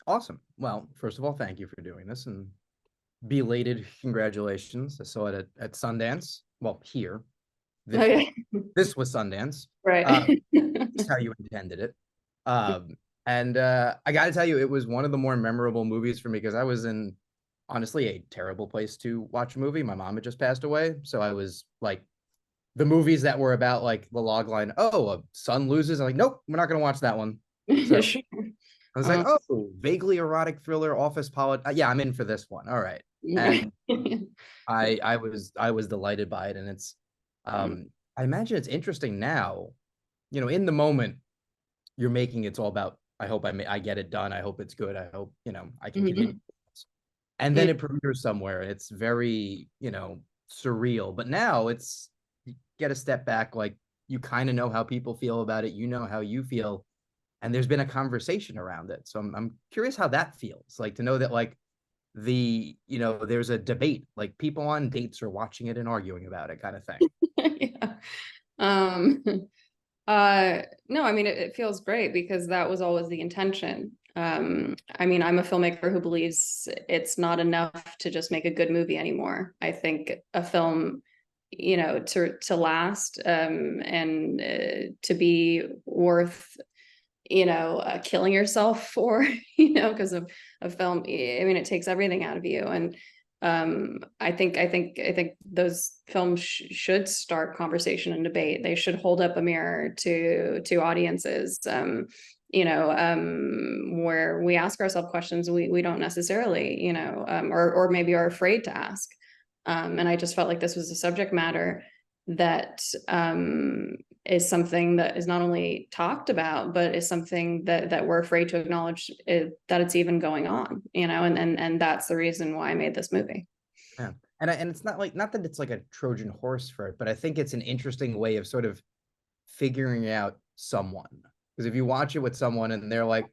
Awesome. Well, first of all, thank you for doing this and belated congratulations. I saw it at Sundance. Well, here. This was Okay. this was Sundance. Uh, Right. that's how you intended it. And I got to tell you, it was one of the more memorable movies for me because I was in honestly a terrible place to watch a movie. My mom had just passed away, so I was like the movies that were about like the log line. Oh, a son loses. I'm like, nope, we're not going to watch that one. So Sure. I was like, Um, oh, vaguely erotic thriller, office politics. Yeah, I'm in for this one. All right, right. and I was delighted by it, and it's I imagine it's interesting now. In the moment you're making, it's all about. I hope I get it done. I hope it's good. I hope I can continue. Mhm. And Yeah. then it premieres somewhere, and it's very surreal. But now it's you get a step back, like you kind of know how people feel about it. You know how you feel, and there's been a conversation around it. So I'm curious how that feels, like to know that like there's a debate, like people on dates are watching it and arguing about it kind of thing. Yeah. Um, no, I mean, it feels great because that was always the intention. I mean, I'm a filmmaker who believes it's not enough to just make a good movie anymore. I think a film, to last, and to be worth, killing yourself for, because of a film. I mean, it takes everything out of you. And I think those films should start conversation and debate. They should hold up a mirror to audiences, where we ask ourselves questions we don't necessarily, or maybe are afraid to ask. And I just felt like this was a subject matter that is something that is not only talked about, but is something that we're afraid to acknowledge that it's even going on, and that's the reason why I made this movie. Yeah. And it's not that it's like a Trojan horse for it, but I think it's an interesting way of sort of figuring out someone. Because if you watch it with someone and they're like,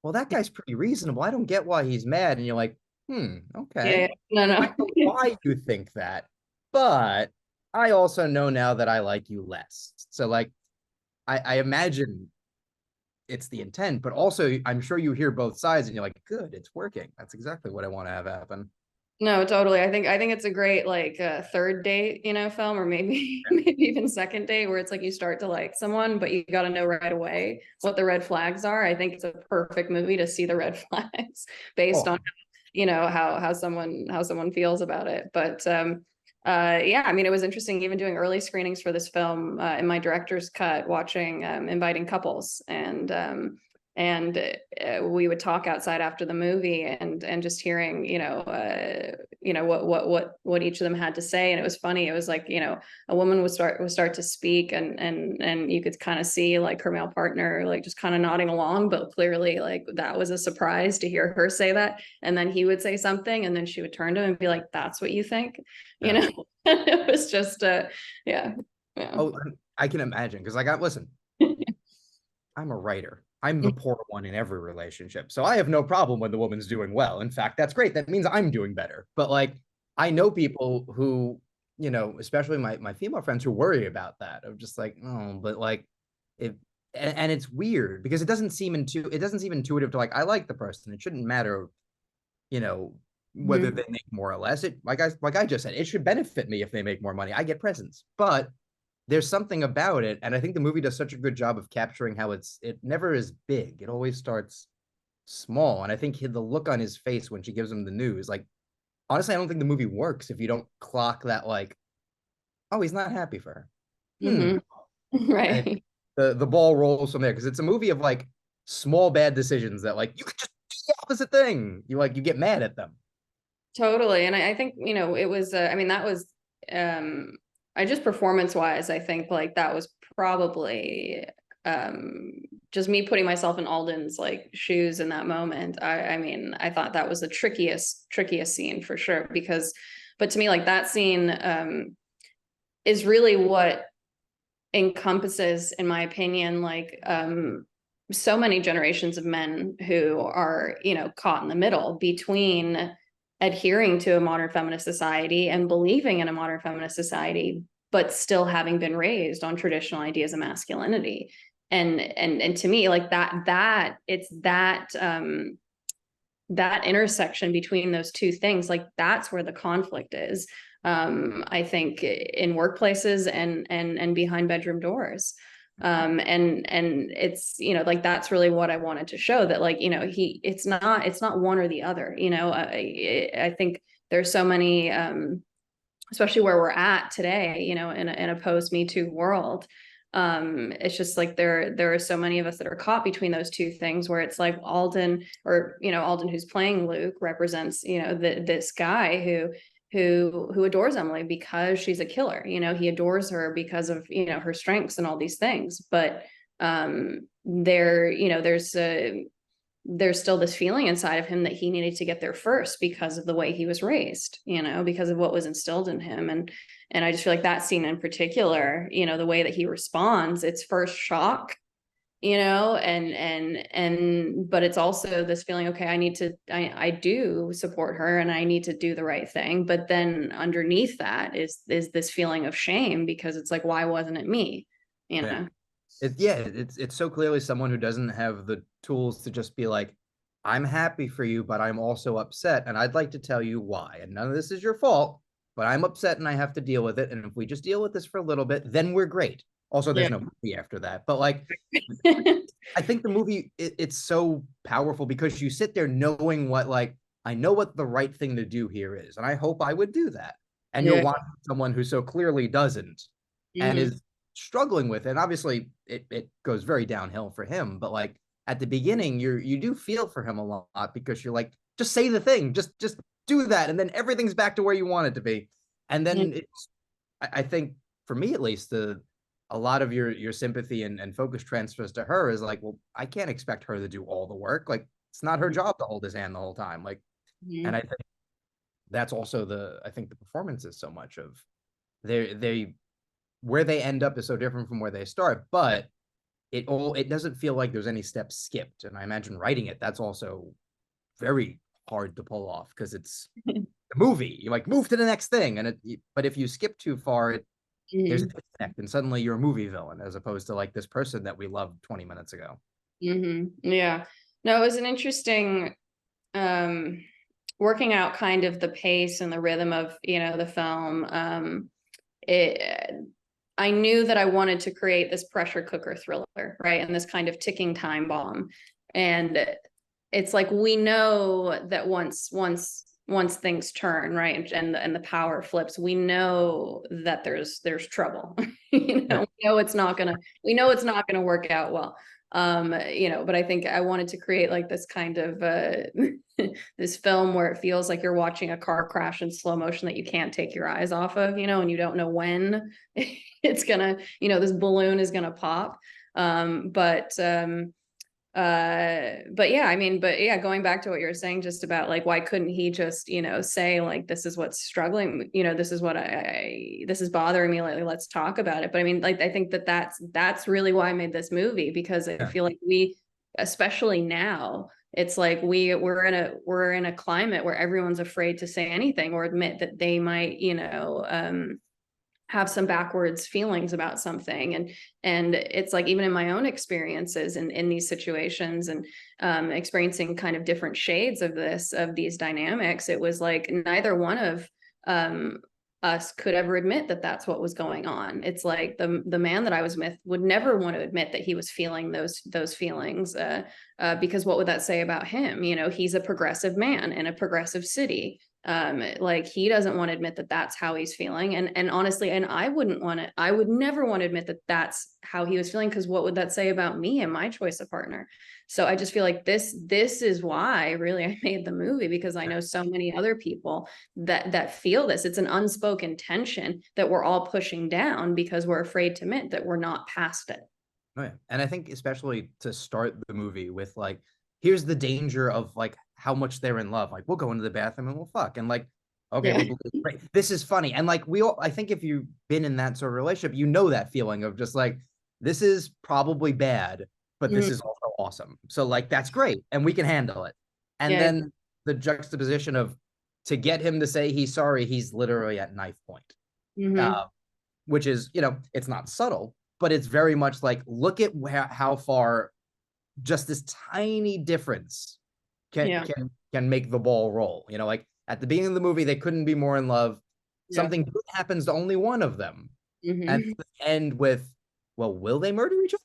well, that guy's pretty reasonable. I don't get why he's mad. And you're like, Yeah, okay. no, I no. know why you think that. But I also know now that I like you less. So like I imagine it's the intent, but also I'm sure you hear both sides and you're like, good, it's working. That's exactly what I want to have happen. No, totally. I think it's a great like third date, film, or maybe maybe even second date, where it's like you start to like someone, but you got to know right away what the red flags are. I think it's a perfect movie to see the red flags based Oh, on how someone feels about it. But yeah, I mean, it was interesting even doing early screenings for this film, in my director's cut, watching, inviting couples, and we would talk outside after the movie, and just hearing, what each of them had to say. And it was funny. It was like, a woman would start to speak, and you could kind of see like her male partner like just kind of nodding along, but clearly like that was a surprise to hear her say that. And then he would say something, and then she would turn to him and be like, "That's what you think?" you yeah. know It was just yeah, yeah. Oh, I can imagine because like listen, I'm a writer. I'm the poor one in every relationship. So I have no problem when the woman's doing well. In fact, that's great. That means I'm doing better. But like I know people who, especially my female friends who worry about that. Of just like, oh, but like it and it's weird because it doesn't seem intuitive to like I like the person. It shouldn't matter, you know, whether Mhm. they make more or less. It like I just said, it should benefit me if they make more money. I get presents. But there's something about it, and I think the movie does such a good job of capturing how it never is big. It always starts small, and I think the look on his face when she gives him the news, like honestly, I don't think the movie works if you don't clock that, like, oh, he's not happy for her. Hmm. Mhm. And Right. the ball rolls from there because it's a movie of like small bad decisions that like you could just do the opposite thing. You get mad at them. Totally. And I think, it was, I mean, that was, um, I just performance wise, I think like that was probably, um, just me putting myself in Alden's like shoes in that moment. I mean, I thought that was the trickiest scene for sure, but to me, like that scene, is really what encompasses, in my opinion, like, so many generations of men who are, caught in the middle between adhering to a modern feminist society and believing in a modern feminist society, but still having been raised on traditional ideas of masculinity. And to me, like that it's that, that intersection between those two things, like that's where the conflict is. I think in workplaces and behind bedroom doors. And it's, you know, like that's really what I wanted to show, that like, you know, it's not one or the other, you know. I think there's so many, especially where we're at today, you know, in a post Me Too world. It's just like there are so many of us that are caught between those two things, where it's like Alden, or you know, Alden, who's playing Luke, represents, you know, this guy who adores Emily because she's a killer. You know, he adores her because of, you know, her strengths and all these things. But there, you know, there's still this feeling inside of him that he needed to get there first because of the way he was raised, you know, because of what was instilled in him. And I just feel like that scene in particular, you know, the way that he responds, it's first shock, you know, and but it's also this feeling, okay, I do support her and I need to do the right thing. But then underneath that is this feeling of shame, because it's like, why wasn't it me? You know? It's so clearly someone who doesn't have the tools to just be like, I'm happy for you, but I'm also upset, and I'd like to tell you why. And none of this is your fault, but I'm upset and I have to deal with it. And if we just deal with this for a little bit, then we're great. Also, there's no movie after that. But like, I think the movie, it's so powerful because you sit there knowing what, like, I know what the right thing to do here is, and I hope I would do that. And you're watching someone who so clearly doesn't and is struggling with it. And obviously it goes very downhill for him, but like at the beginning you do feel for him a lot, because you're like, just say the thing, just do that, and then everything's back to where you want it to be. And then I think for me at least, a lot of your sympathy and focus transfers to her is like, well, I can't expect her to do all the work. Like, it's not her job to hold his hand the whole time. Like, and I think that's also I think the performance is so much of they where they end up is so different from where they start, but it doesn't feel like there's any steps skipped. And I imagine writing it, that's also very hard to pull off, because it's a movie. You like move to the next thing, and but if you skip too far, there's a disconnect, and suddenly you're a movie villain as opposed to like this person that we loved 20 minutes ago. Yeah. No, it was an interesting working out kind of the pace and the rhythm of, you know, the film. I knew that I wanted to create this pressure cooker thriller, right? And this kind of ticking time bomb. And it's like, we know that once things turn, right, and the power flips, we know that there's trouble. You know, we know it's not gonna work out well. You know, but I think I wanted to create like this kind of this film where it feels like you're watching a car crash in slow motion that you can't take your eyes off of, you know, and you don't know when it's gonna, you know, this balloon is gonna pop. But yeah, I mean, but yeah, going back to what you were saying just about like, why couldn't he just, you know, say like, this is what's struggling, you know, this is what this is bothering me lately, let's talk about it. But I mean, like, I think that's really why I made this movie, because I feel like especially now, it's like we're in a climate where everyone's afraid to say anything or admit that they might, you know, have some backwards feelings about something. And it's like, even in my own experiences in these situations, and experiencing kind of different shades of these dynamics, it was like neither one of us could ever admit that that's what was going on. It's like the man that I was with would never want to admit that he was feeling those feelings, because what would that say about him? You know, he's a progressive man in a progressive city. Like, he doesn't want to admit that that's how he's feeling. And honestly, and I would never want to admit that that's how he was feeling, because what would that say about me and my choice of partner? So I just feel like this is why really I made the movie, because I know so many other people that feel this. It's an unspoken tension that we're all pushing down because we're afraid to admit that we're not past it. Oh, yeah. And I think especially to start the movie with like, here's the danger of like how much they're in love. Like, we'll go into the bathroom and we'll fuck. And like, okay, Yeah. well, this is funny. And like, I think if you've been in that sort of relationship, you know that feeling of just like, this is probably bad, but this is also awesome. So like, that's great. And we can handle it. And Yeah. then the juxtaposition of, to get him to say he's sorry, he's literally at knife point. Which is, you know, it's not subtle, but it's very much like, look at how far just this tiny difference can can make the ball roll. You know, like at the beginning of the movie, they couldn't be more in love. Yeah. Something good happens to only one of them. And Hmm. end with, well, will they murder each other?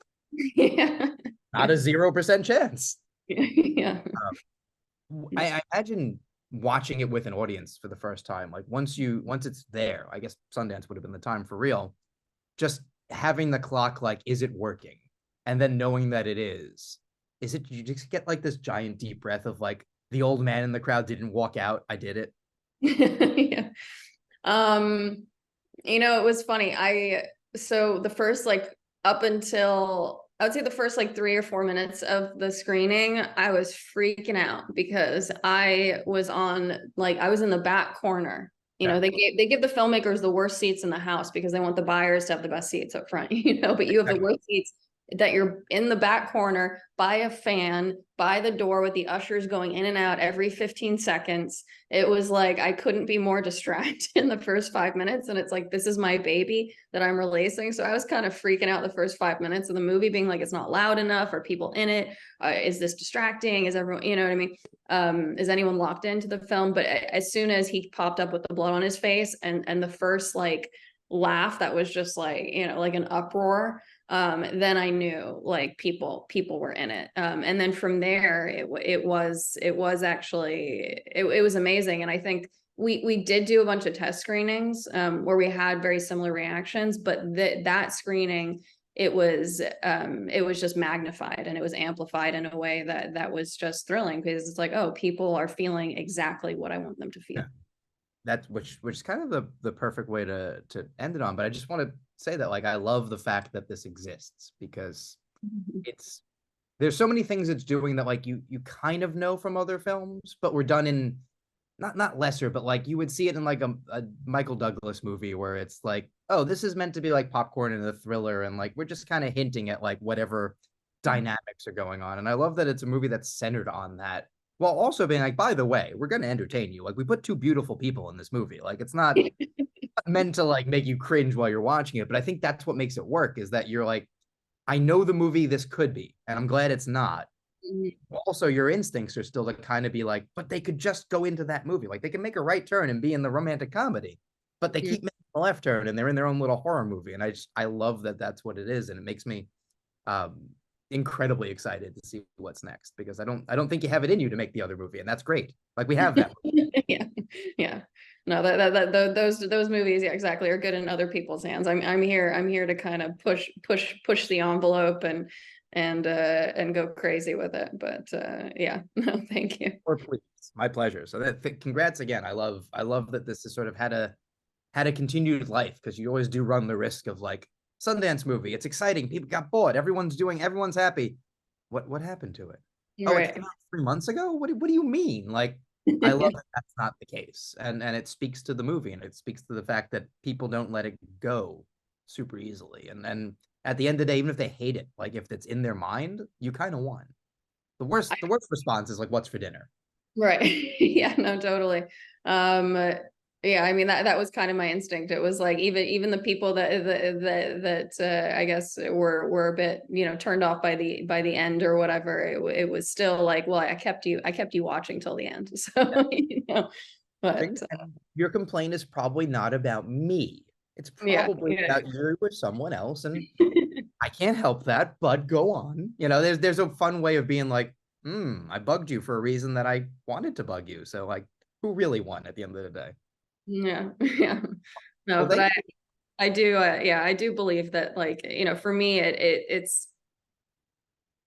Yeah. Not a 0% chance. Yeah. I imagine watching it with an audience for the first time, like once it's there, I guess Sundance would have been the time for real. Just having the clock, like, is it working? And then knowing that it is it, you just get like this giant deep breath of like, the old man in the crowd didn't walk out. I did it. Yeah. Um, it was funny. So the first like up until I would say the first like 3 or 4 minutes of the screening, I was freaking out because I was in the back corner. Yeah. They give the filmmakers the worst seats in the house because they want the buyers to have the best seats up front, but you have the worst seats that you're in the back corner by a fan, by the door with the ushers going in and out every 15 seconds. It was like I couldn't be more distracted in the first 5 minutes. And it's like, this is my baby that I'm releasing. So I was kind of freaking out the first 5 minutes of the movie, being like, it's not loud enough. Are people in it? Is this distracting? Is everyone, you know what I mean? Is anyone locked into the film? But as soon as he popped up with the blood on his face and the first like laugh that was just like, like an uproar, then I knew like people were in it. And then from there, it was actually, it was amazing. And I think we did do a bunch of test screenings where we had very similar reactions, but that screening, it was just magnified and it was amplified in a way that was just thrilling, because it's like, oh, people are feeling exactly what I want them to feel. Yeah. That's which is kind of the perfect way to end it on. But I just want to say that, like, I love the fact that this exists, because it's there's so many things it's doing that, like, you kind of know from other films, but we're done in not lesser, but like you would see it in like a Michael Douglas movie where it's like, oh, this is meant to be like popcorn and a thriller, and like we're just kind of hinting at like whatever dynamics are going on. And I love that it's a movie that's centered on that, while also being like, by the way, we're going to entertain you. Like, we put two beautiful people in this movie. Like, it's not meant to like make you cringe while you're watching it, but I think that's what makes it work, is that you're like, I know the movie this could be, and I'm glad it's not. Also, your instincts are still to kind of be like, but they could just go into that movie. Like, they can make a right turn and be in the romantic comedy, but they keep making a left turn and they're in their own little horror movie. And I love that that's what it is. And it makes me um, incredibly excited to see what's next, because I don't think you have it in you to make the other movie. And that's great. Like, we have that. Yeah, yeah. No, those movies, yeah, exactly, are good in other people's hands. I'm here to kind of push the envelope and go crazy with it. But yeah, no, thank you. Or please, my pleasure. So congrats again. I love that this has sort of had a continued life, because you always do run the risk of like, Sundance movie, it's exciting, people got bored, everyone's happy. What happened to it? Oh, it Right. came out 3 months ago. What do you mean? Like, I love that that's not the case, and it speaks to the movie, and it speaks to the fact that people don't let it go super easily. And at the end of the day, even if they hate it, like, if it's in their mind, you kind of won. The worst response is like, what's for dinner? Right. Yeah, no, totally. Um, yeah, I mean that was kind of my instinct. It was like even the people that I guess were a bit, turned off by the end or whatever. It was still like, well, I kept you watching till the end. So, but And your complaint is probably not about me. It's yeah, probably yeah. about you or someone else, and I can't help that. But go on. There's a fun way of being like, I bugged you for a reason that I wanted to bug you. So, like, who really won at the end of the day? Yeah, yeah. No, Well, but thank I you. I do yeah, I do believe that, like, for me it's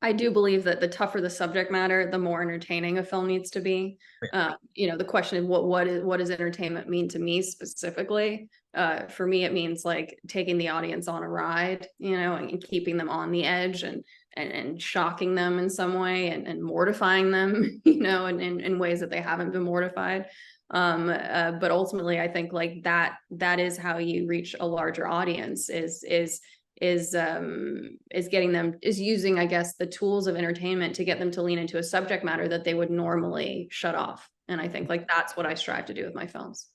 I do believe that the tougher the subject matter, the more entertaining a film needs to be. The question of what does entertainment mean to me specifically? For me, it means like taking the audience on a ride, and keeping them on the edge and shocking them in some way and mortifying them, in ways that they haven't been mortified. But ultimately, I think like that is how you reach a larger audience, is getting them, is using, I guess, the tools of entertainment to get them to lean into a subject matter that they would normally shut off. And I think like that's what I strive to do with my films.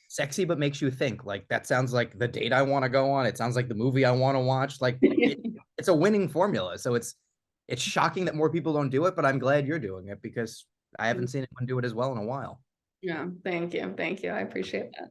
Sexy, but makes you think. Like, that sounds like the date I want to go on. It sounds like the movie I want to watch. Like, it's a winning formula. So it's shocking that more people don't do it, but I'm glad you're doing it, because I haven't seen anyone do it as well in a while. Yeah, thank you. Thank you. I appreciate that.